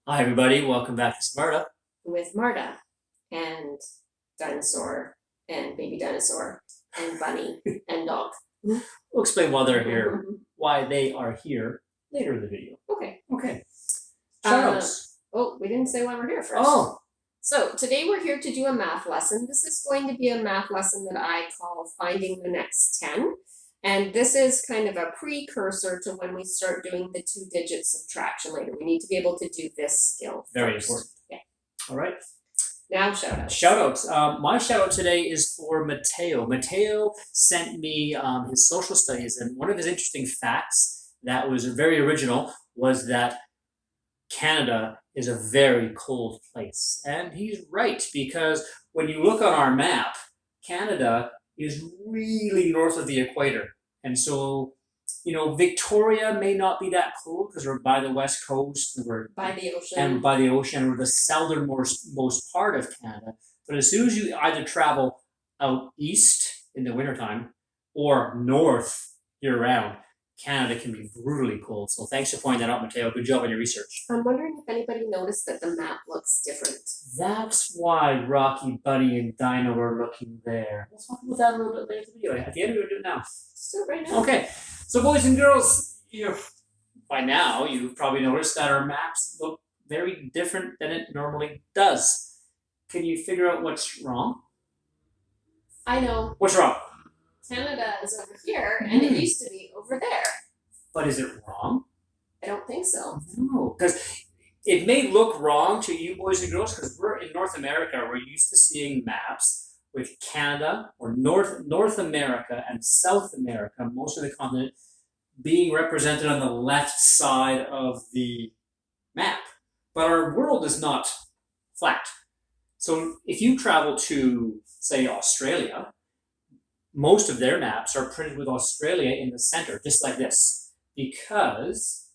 Hi, everybody. Welcome back to Smarta. with Marta and dinosaur and baby dinosaur and bunny and dog. We'll explain why they're here, why they are here later in the video. Okay. Okay. Shoutouts. Oh, we didn't say why we're here first. Oh, So today we're here to do a math lesson. This is going to be a math lesson that I call Finding the Next 10. And this is kind of a precursor to when we start doing the two-digit subtraction later. We need to be able to do this skill very first. important. Yeah. All right. Now shoutouts. Shoutouts. My shoutout today is for Mateo. Mateo sent me his social studies, and one of his interesting facts that was very original was that Canada is a very cold place. And he's right, because when you look on our map, Canada is really north of the equator. And so, Victoria may not be that cold because we're by the west coast and we're By the ocean. and by the ocean, or the southernmost part of Canada. But as soon as you either travel out east in the wintertime or north year round, Canada can be brutally cold. So thanks for pointing that out, Mateo. Good job on your research. I'm wondering if anybody noticed that the map looks different. That's why Rocky, Bunny, and Dino are looking there. We'll talk about that a little bit later in the video. At the end, we're going to do it now. Let's do it right now. Okay, so boys and girls, by now you've probably noticed that our maps look very different than it normally does. Can you figure out what's wrong? I know. What's wrong? Canada is over here, and it used to be over there. But is it wrong? I don't think so. No, because it may look wrong to you boys and girls because we're in North America. We're used to seeing maps with Canada or North America and South America, most of the continent, being represented on the left side of the map. But our world is not flat. So if you travel to, say, Australia, most of their maps are printed with Australia in the center, just like this. Because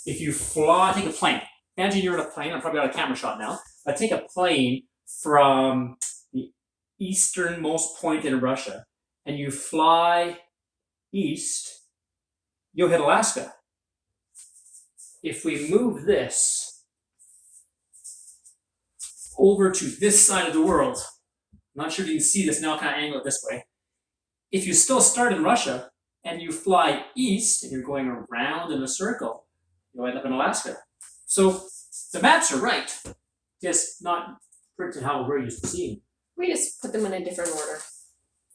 if you take a plane, imagine you're in a plane, I'm probably on a camera shot now, but take a plane from the easternmost point in Russia and you fly east, you'll hit Alaska. If we move this over to this side of the world, I'm not sure if you can see this now, kind of angle it this way. If you still start in Russia and you fly east and you're going around in a circle, you'll end up in Alaska. So the maps are right, just not printed how we're used to seeing. We just put them in a different order.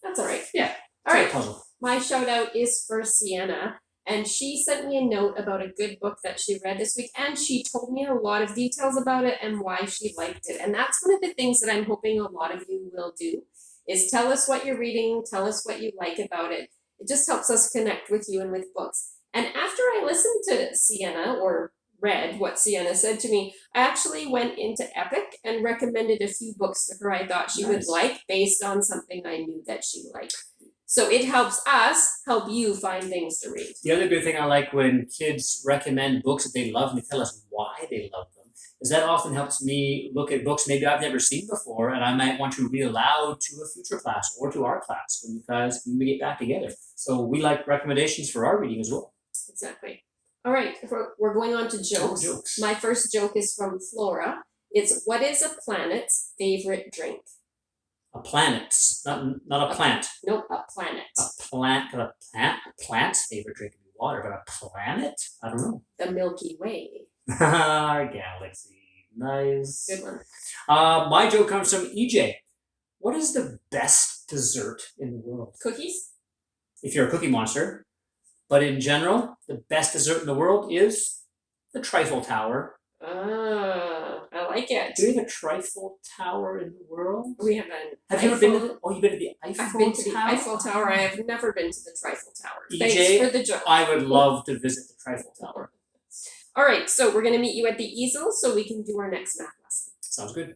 That's all right. Yeah. All right. Puzzle. My shout out is for Sienna, and she sent me a note about a good book that she read this week, and she told me a lot of details about it and why she liked it. And that's one of the things that I'm hoping a lot of you will do, is tell us what you're reading, tell us what you like about it. It just helps us connect with you and with books. And after I listened to Sienna, or read what Sienna said to me, I actually went into Epic and recommended a few books to her I thought she would like based on something I knew that she liked. So it helps us help you find things to read. The other good thing I like when kids recommend books that they love and they tell us why they love them is that often helps me look at books maybe I've never seen before and I might want to read aloud to a future class or to our class when we get back together. So we like recommendations for our reading as well. Exactly. All right, we're going on to jokes. My first joke is from Flora. It's, what is a planet's favorite drink? A planet, not a plant. Nope, a planet. A plant's favorite drink would be water, but a planet? I don't know. The Milky Way. Our galaxy. Nice. Good one. My joke comes from EJ. What is the best dessert in the world? Cookies? If you're a cookie monster. But in general, the best dessert in the world is the Trifle Tower. I like it. Do we have a Trifle Tower in the world? We have an Have you ever been to you've been to the Eiffel Tower? I've been to the Eiffel Tower. I have never been to the Trifle Tower. EJ, Thanks for the joke. I would love to visit the Trifle Tower. All right, so we're going to meet you at the easel so we can do our next math lesson. Sounds good.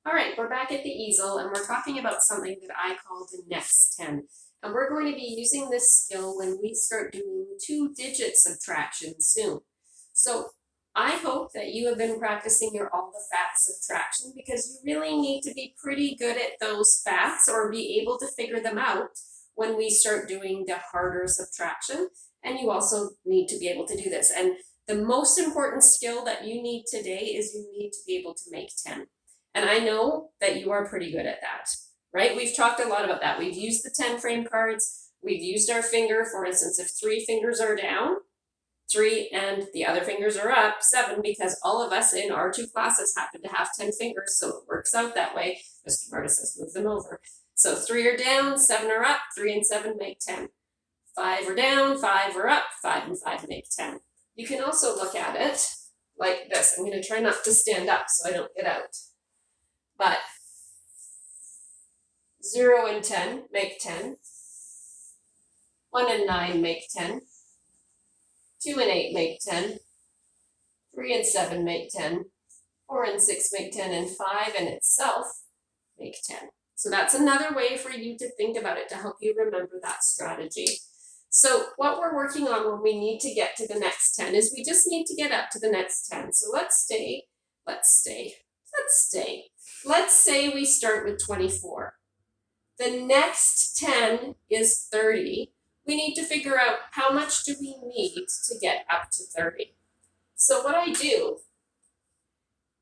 All right, we're back at the easel, and we're talking about something that I call the next 10. And we're going to be using this skill when we start doing two-digit subtraction soon. So I hope that you have been practicing your all the facts subtraction, because you really need to be pretty good at those facts or be able to figure them out when we start doing the harder subtraction. And you also need to be able to do this. And The most important skill that you need today is you need to be able to make 10. And I know that you are pretty good at that, right? We've talked a lot about that. We've used the 10 frame cards. We've used our finger. For instance, if 3 fingers are down, 3 and the other fingers are up, 7, because all of us in our 2 classes happen to have 10 fingers, so it works out that way. Mr. Marta says move them over. So 3 are down, 7 are up, 3 and 7 make 10. 5 are down, 5 are up, 5 and 5 make 10. You can also look at it like this. I'm going to try not to stand up so I don't get out. But 0 and 10 make 10. 1 and 9 make 10. 2 and 8 make 10. 3 and 7 make 10. 4 and 6 make 10. And 5 in itself make 10. So that's another way for you to think about it to help you remember that strategy. So what we're working on when we need to get to the next 10 is we just need to get up to the next 10. So let's say we start with 24. The next 10 is 30. We need to figure out how much do we need to get up to 30. So what I do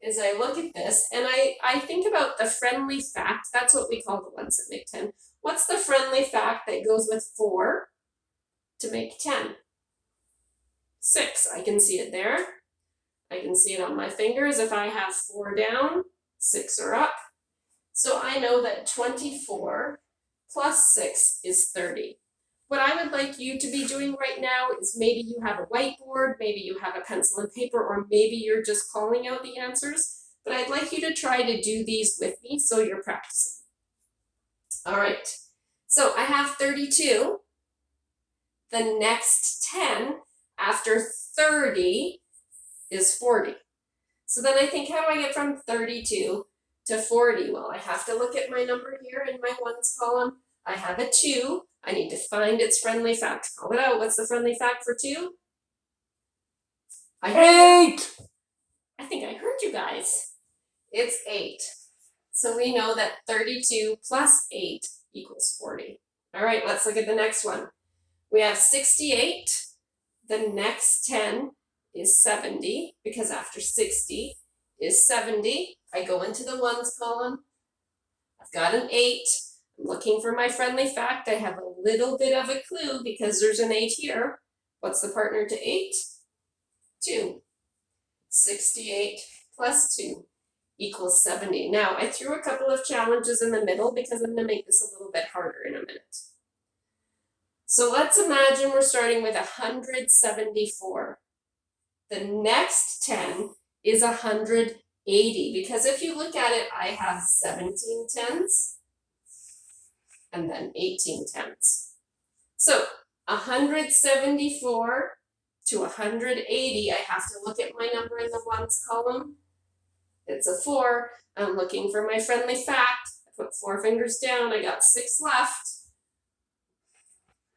is I look at this and I think about the friendly fact. That's what we call the ones that make 10. What's the friendly fact that goes with 4 to make 10? 6. I can see it there. I can see it on my fingers. If I have 4 down, 6 are up. So I know that 24 plus 6 is 30. What I would like you to be doing right now is maybe you have a whiteboard, maybe you have a pencil and paper, or maybe you're just calling out the answers. But I'd like you to try to do these with me so you're practicing. All right, so I have 32. The next 10 after 30 is 40. So then I think, how do I get from 32 to 40? Well, I have to look at my number here in my ones column. I have a 2. I need to find its friendly fact. Call it out. What's the friendly fact for 2? 8! I think I heard you guys. It's 8. So we know that 32 plus 8 equals 40. All right, let's look at the next one. We have 68. The next 10 is 70, because after 60 is 70. I go into the ones column. I've got an 8. I'm looking for my friendly fact. I have a little bit of a clue because there's an 8 here. What's the partner to 8? 2. 68 plus 2 equals 70. Now, I threw a couple of challenges in the middle because I'm going to make this a little bit harder in a minute. So let's imagine we're starting with 174. The next 10 is 180, because if you look at it, I have 17 tens and then 18 tens. So 174 to 180, I have to look at my number in the ones column. It's a 4. I'm looking for my friendly fact. I put 4 fingers down. I got 6 left.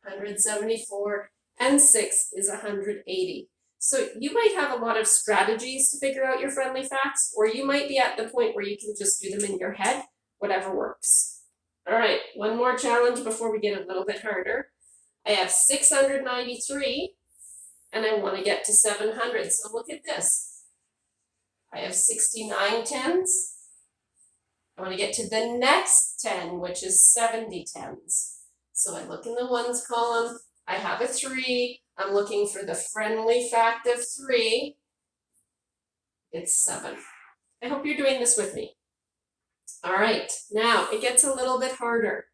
174 and 6 is 180. So you might have a lot of strategies to figure out your friendly facts, or you might be at the point where you can just do them in your head, whatever works. All right, one more challenge before we get a little bit harder. I have 693 and I want to get to 700. So look at this. I have 69 tens. I want to get to the next 10, which is 70 tens. So I look in the ones column. I have a 3. I'm looking for the friendly fact of 3. It's 7. I hope you're doing this with me. All right, now it gets a little bit harder.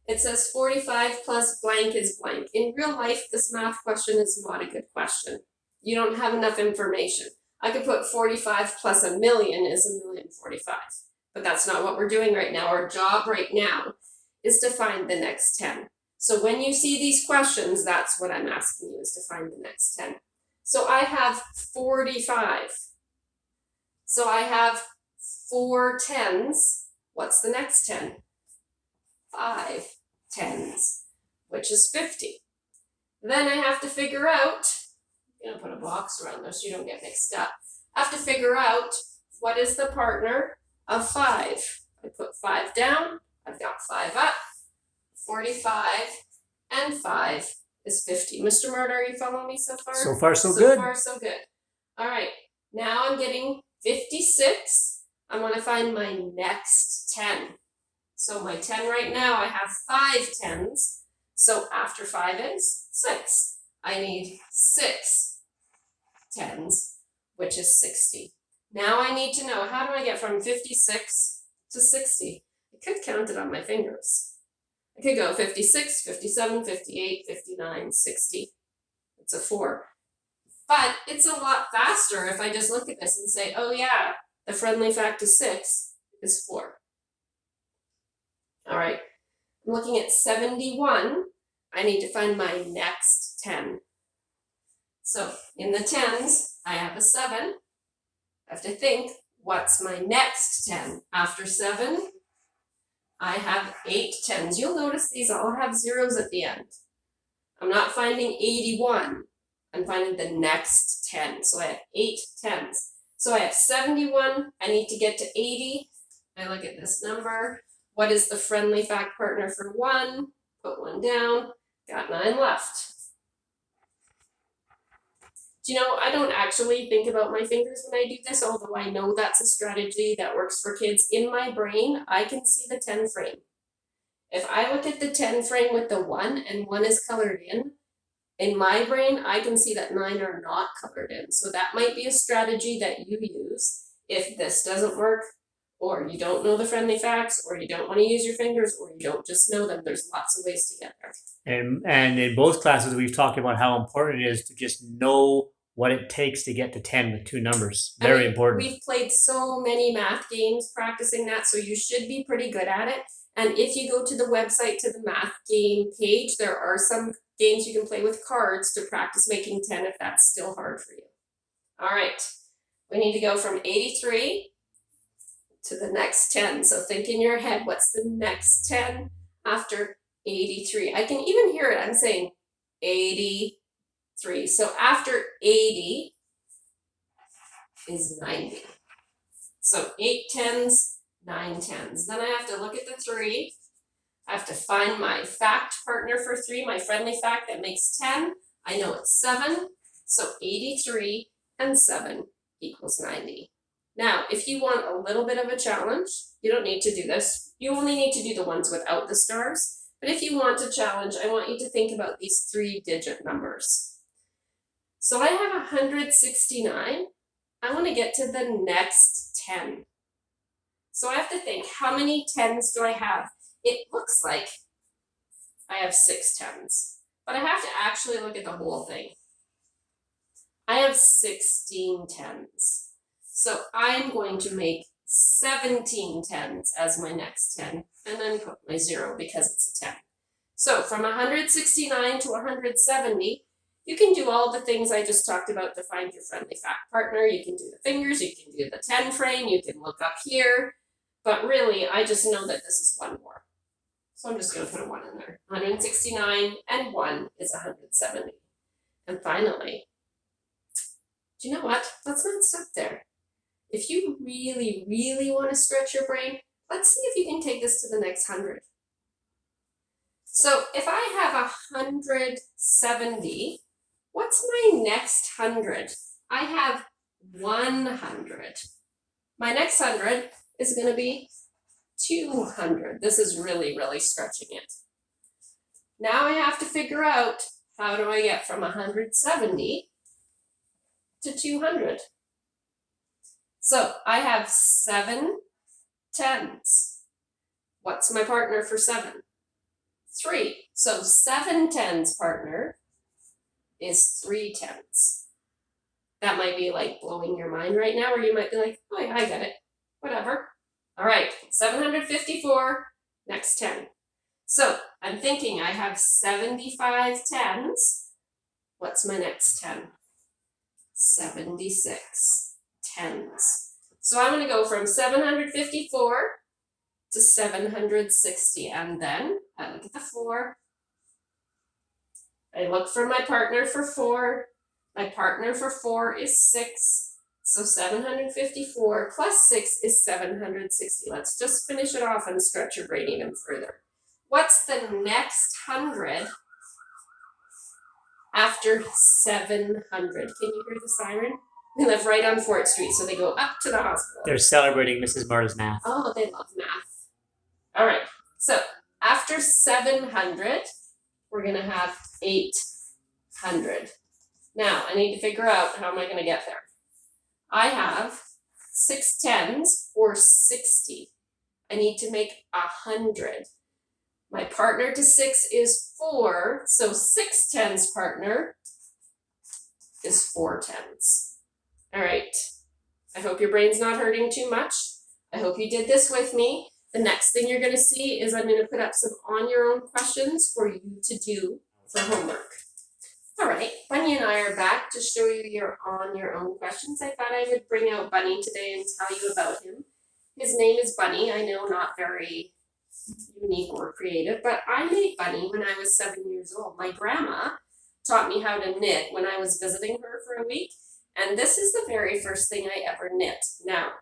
It says 45 plus blank is blank. In real life, this math question is not a good question. You don't have enough information. I could put 45 plus a million is 1,045,045. But that's not what we're doing right now. Our job right now is to find the next 10. So when you see these questions, that's what I'm asking you, is to find the next 10. So I have 45. So I have 4 tens. What's the next 10? 5 tens, which is 50. Then I have to figure out, I'm going to put a box around this so you don't get mixed up. I have to figure out what is the partner of 5. I put 5 down, I've got 5 up. 45 and 5 is 50. Mr. Marta, are you following me so far? So far, so good. So far, so good. All right, now I'm getting 56. I want to find my next 10. So my 10 right now, I have 5 10s. So after 5 is 6. I need 6 10s, which is 60. Now I need to know, how do I get from 56 to 60? I could count it on my fingers. I could go 56, 57, 58, 59, 60. It's a 4. But it's a lot faster if I just look at this and say, oh yeah, the friendly fact of 6 is 4. All right, I'm looking at 71. I need to find my next 10. So in the 10s, I have a 7. I have to think, what's my next 10? After 7, I have 8 10s. You'll notice these all have zeros at the end. I'm not finding 81. I'm finding the next 10. So I have 8 10s. So I have 71. I need to get to 80. I look at this number. What is the friendly fact partner for 1? Put 1 down. Got 9 left. Do you know, I don't actually think about my fingers when I do this, although I know that's a strategy that works for kids. In my brain, I can see the 10 frame. If I look at the 10 frame with the 1 and 1 is colored in my brain, I can see that 9 are not colored in. So that might be a strategy that you use if this doesn't work, or you don't know the friendly facts, or you don't want to use your fingers, or you don't just know them. There's lots of ways to get there. And in both classes, we've talked about how important it is to just know what it takes to get to 10 with 2 numbers. Very important. We've played so many math games practicing that, so you should be pretty good at it. And if you go to the website, to the math game page, there are some games you can play with cards to practice making 10 if that's still hard for you. All right, we need to go from 83 to the next 10. So think in your head, what's the next 10 after 83? I can even hear it. I'm saying 83. So after 80 is 90. So 8 10s, 9 10s. Then I have to look at the 3. I have to find my fact partner for 3, my friendly fact that makes 10. I know it's 7. So 83 and 7 equals 90. Now, if you want a little bit of a challenge, you don't need to do this. You only need to do the ones without the stars. But if you want a challenge, I want you to think about these 3-digit numbers. So I have 169. I want to get to the next 10. So I have to think, how many 10s do I have? It looks like I have 6 10s, but I have to actually look at the whole thing. I have 16 10s. So I'm going to make 17 10s as my next 10, and then put my 0 because it's a 10. So from 169 to 170, you can do all the things I just talked about to find your friendly fact partner. You can do the fingers, you can do the 10 frame, you can look up here. But really, I just know that this is 1 more. So I'm just going to put a 1 in there. 169 and 1 is 170. And finally, do you know what? Let's not stop there. If you really, really want to stretch your brain, let's see if you can take this to the next 100. So if I have 170, what's my next 100? I have 100. My next 100 is going to be 200. This is really, really stretching it. Now I have to figure out, how do I get from 170 to 200? So I have 7 10s. What's my partner for 7? 3. So 7 10s partner is 3 10s. That might be like blowing your mind right now, or you might be like, oh yeah, I get it. Whatever. All right, 754, next 10. So I'm thinking I have 75 10s. What's my next 10? 76 10s. So I'm going to go from 754 to 760, and then I look at the 4. I look for my partner for 4. My partner for 4 is 6. So 754 plus 6 is 760. Let's just finish it off and stretch your brain even further. What's the next 100 after 700? Can you hear the siren? They live right on Fort Street, so they go up to the hospital. They're celebrating Mrs. Marta's math. Oh, they love math. All right, so after 700, we're going to have 800. Now, I need to figure out how am I going to get there. I have 6 tens or 60. I need to make 100. My partner to 6 is 4, so 6 tens partner is 4 tens. All right, I hope your brain's not hurting too much. I hope you did this with me. The next thing you're going to see is I'm going to put up some on your own questions for you to do for homework. All right, Bunny and I are back to show you your on your own questions. I thought I would bring out Bunny today and tell you about him. His name is Bunny. I know, not very unique or creative, but I made Bunny when I was 7 years old. My grandma taught me how to knit when I was visiting her for a week, and this is the very first thing I ever knit. Now,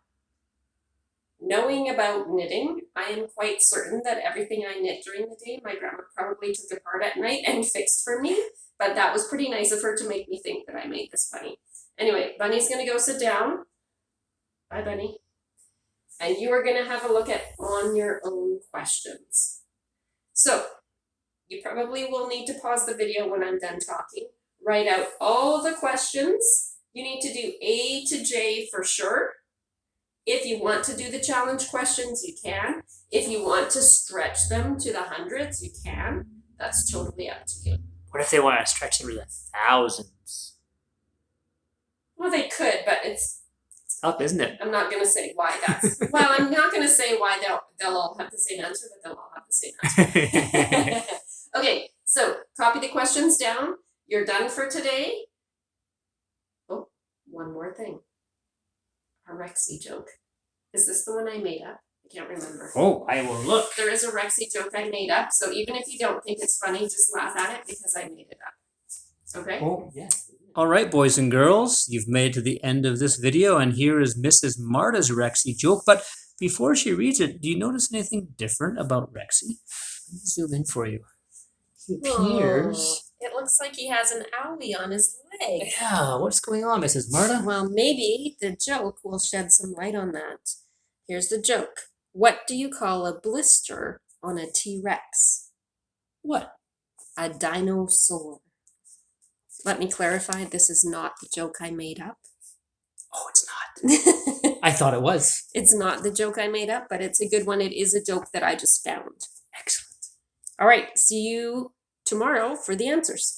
knowing about knitting, I am quite certain that everything I knit during the day, my grandma probably took apart at night and fixed for me, but that was pretty nice of her to make me think that I made this Bunny. Anyway, Bunny's going to go sit down. Bye, Bunny. And you are going to have a look at on your own questions. So, you probably will need to pause the video when I'm done talking. Write out all the questions. You need to do A to J for sure. If you want to do the challenge questions, you can. If you want to stretch them to the hundreds, you can. That's totally up to you. What if they want to stretch them to the thousands? Well, they could, but it's Tough, isn't it? I'm not going to say why that's. Well, I'm not going to say why they'll all have the same answer, but they'll all have the same answer. Okay, so copy the questions down. You're done for today. Oh, one more thing. A Rexy joke. Is this the one I made up? I can't remember. Oh, I will look. There is a Rexy joke I made up, so even if you don't think it's funny, just laugh at it because I made it up. Okay? Oh, yeah. All right, boys and girls, you've made it to the end of this video, and here is Mrs. Marta's Rexy joke. But before she reads it, do you notice anything different about Rexy? Let me zoom in for you. He appears. It looks like he has an owie on his leg. Yeah, what's going on, Mrs. Marta? Well, maybe the joke will shed some light on that. Here's the joke. What do you call a blister on a T-Rex? What? A dinosaur. Let me clarify, this is not the joke I made up. Oh, it's not. I thought it was. It's not the joke I made up, but it's a good one. It is a joke that I just found. Excellent. All right, see you tomorrow for the answers.